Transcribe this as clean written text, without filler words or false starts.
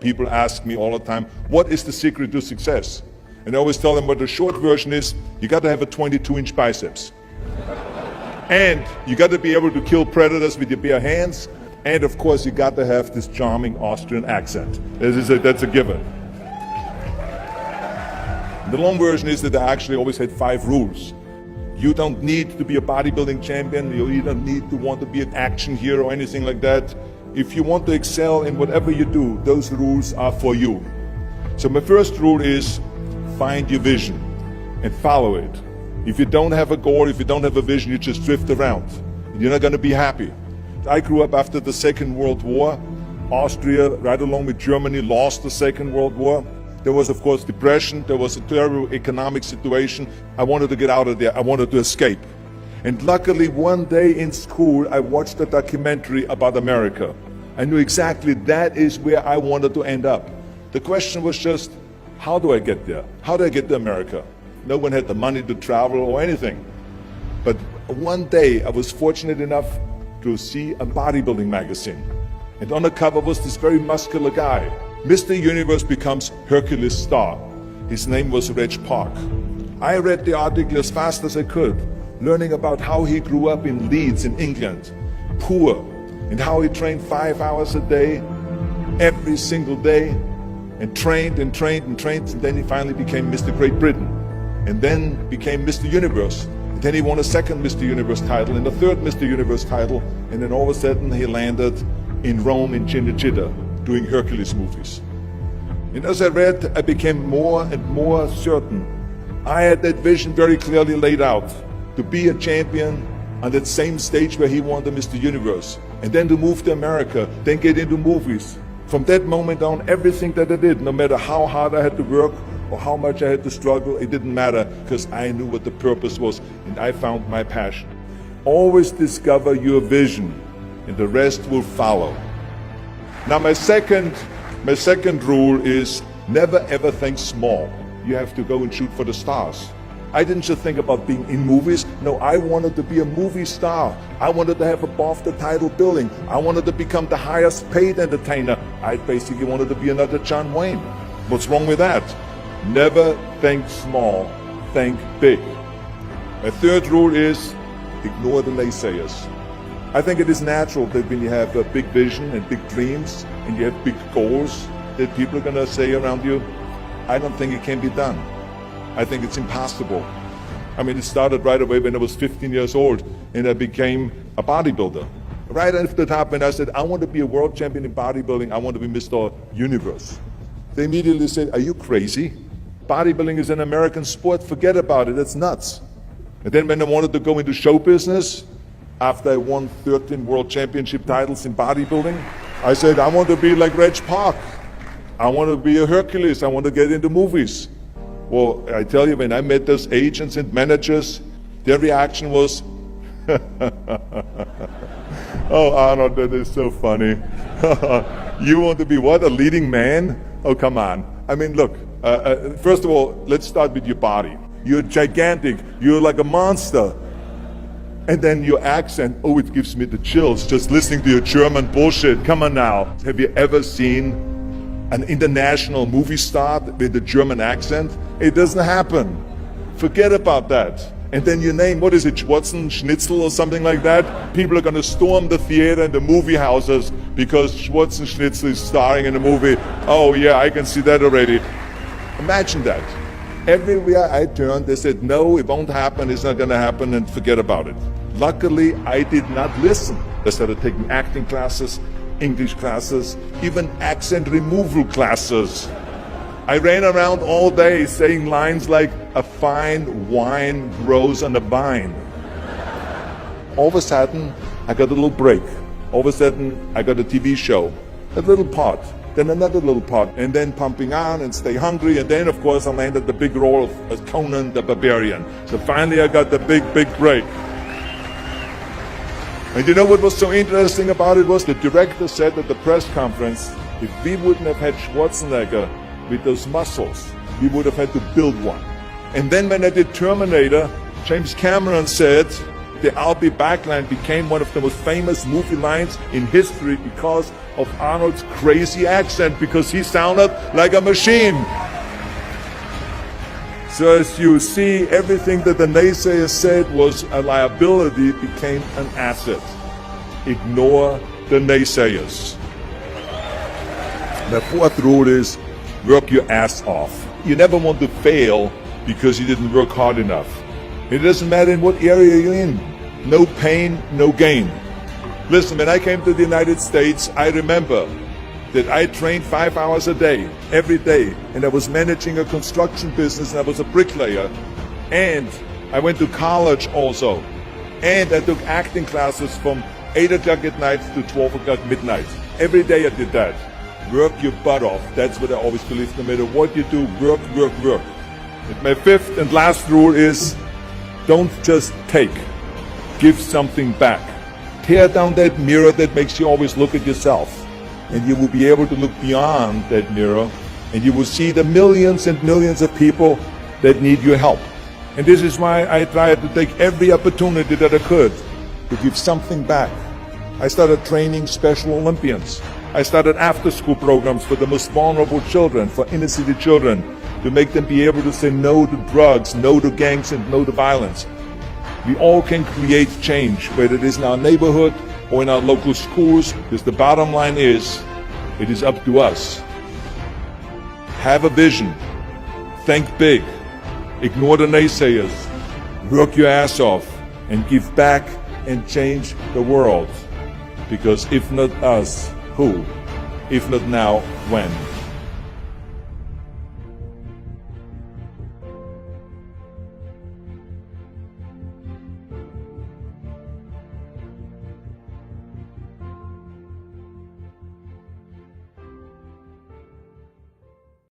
people ask me all the time, what is the secret to success? And I always tell them, but the short version is, you got to have a 22-inch biceps. And you got to be able to kill predators with your bare hands. And of course, you got to have this charming Austrian accent. That's a given. The long version is that I actually always had 5 rules. You don't need to be a bodybuilding champion. You don't need to want to be an action hero or anything like that. If you want to excel in whatever you do, those rules are for you. So my first rule is find your vision and follow it. If you don't have a goal, if you don't have a vision, you just drift around. You're not going to be happy. I grew up after the Second World War. Austria, right along with Germany, lost the Second World War. There was, of course, depression. There was a terrible economic situation. I wanted to get out of there. I wanted to escape. And luckily, one day in school, I watched a documentary about America. I knew exactly that is where I wanted to end up. The question was just, how do I get there? How do I get to America? No one had the money to travel or anything. But one day, I was fortunate enough to see a bodybuilding magazine. And on the cover was this very muscular guy. Mr. Universe becomes Hercules star. His name was Reg Park. I read the article as fast as I could, learning about how he grew up in Leeds in England, poor, and how he trained 5 hours a day, every single day, and trained and trained and trained, and then he finally became Mr. Great Britain, and then became Mr. Universe. And then he won a second Mr. Universe title and a third Mr. Universe title, and then all of a sudden he landed in Rome in Cinecittà, doing Hercules movies. And as I read, I became more and more certain. I had that vision very clearly laid out, to be a champion on that same stage where he won the Mr. Universe, and then to move to America, then get into movies. From that moment on, everything that I did, no matter how hard I had to work or how much I had to struggle, it didn't matter, because I knew what the purpose was, and I found my passion. Always discover your vision, and the rest will follow. Now my second rule is never ever think small. You have to go and shoot for the stars. I didn't just think about being in movies. No, I wanted to be a movie star. I wanted to have above the title billing. I wanted to become the highest paid entertainer. I basically wanted to be another John Wayne. What's wrong with that? Never think small, think big. My third rule is ignore the naysayers. I think it is natural that when you have a big vision and big dreams and you have big goals, that people are going to say around you, I don't think it can be done. I think it's impossible. I mean, it started right away when I was 15 years old and I became a bodybuilder. Right after the top, when I said, I want to be a world champion in bodybuilding, I want to be Mr. Universe. They immediately said, are you crazy? Bodybuilding is an American sport, forget about it, it's nuts. And then when I wanted to go into show business, after I won 13 world championship titles in bodybuilding, I said, I want to be like Reg Park. I want to be a Hercules. I want to get into movies. Well, I tell you, when I met those agents and managers, their reaction was, oh, Arnold, that is so funny. You want to be what, a leading man? Oh, come on. I mean, look, first of all, let's start with your body. You're gigantic. You're like a monster. And then your accent, oh, it gives me the chills just listening to your German bullshit. Come on now. Have you ever seen an international movie star with a German accent? It doesn't happen. Forget about that. And then your name, what is it, Schnitzel or something like that? People are going to storm the theater and the movie houses because Schnitzel is starring in a movie. Oh yeah, I can see that already. Imagine that. Everywhere I turned, they said, no, it won't happen, it's not going to happen, and forget about it. Luckily, I did not listen. I started taking acting classes, English classes, even accent removal classes. I ran around all day saying lines like, a fine wine grows on a vine. All of a sudden, I got a little break. All of a sudden, I got a TV show, a little part. Then another little part, and then pumping on and stay hungry, and then of course I landed the big role as Conan the Barbarian. So finally I got the big break. And you know what was so interesting about it was the director said at the press conference, if we wouldn't have had Schwarzenegger with those muscles, we would have had to build one. And then when I did Terminator, James Cameron said, the "I'll be back" line became one of the most famous movie lines in history because of Arnold's crazy accent, because he sounded like a machine. So as you see, everything that the naysayers said was a liability became an asset. Ignore the naysayers. The fourth rule is work your ass off. You never want to fail because you didn't work hard enough. It doesn't matter in what area you're in. No pain, no gain. Listen, when I came to the United States, I remember that I trained 5 hours a day, every day, and I was managing a construction business, and I was a bricklayer, and I went to college also, and I took acting classes from 8 o'clock at night to 12 o'clock midnight. Every day I did that. Work your butt off. That's what I always believe. No matter what you do, work, work, work. And my fifth and last rule is don't just take. Give something back. Tear down that mirror that makes you always look at yourself. And you will be able to look beyond that mirror, and you will see the millions and millions of people that need your help. And this is why I tried to take every opportunity that I could to give something back. I started training Special Olympians. I started after-school programs for the most vulnerable children, for inner-city children, to make them be able to say no to drugs, no to gangs, and no to violence. We all can create change, whether it is in our neighborhood or in our local schools, because the bottom line is, it is up to us. Have a vision. Think big. Ignore the naysayers. Work your ass off and give back and change the world. Because if not us, who? If not now, when?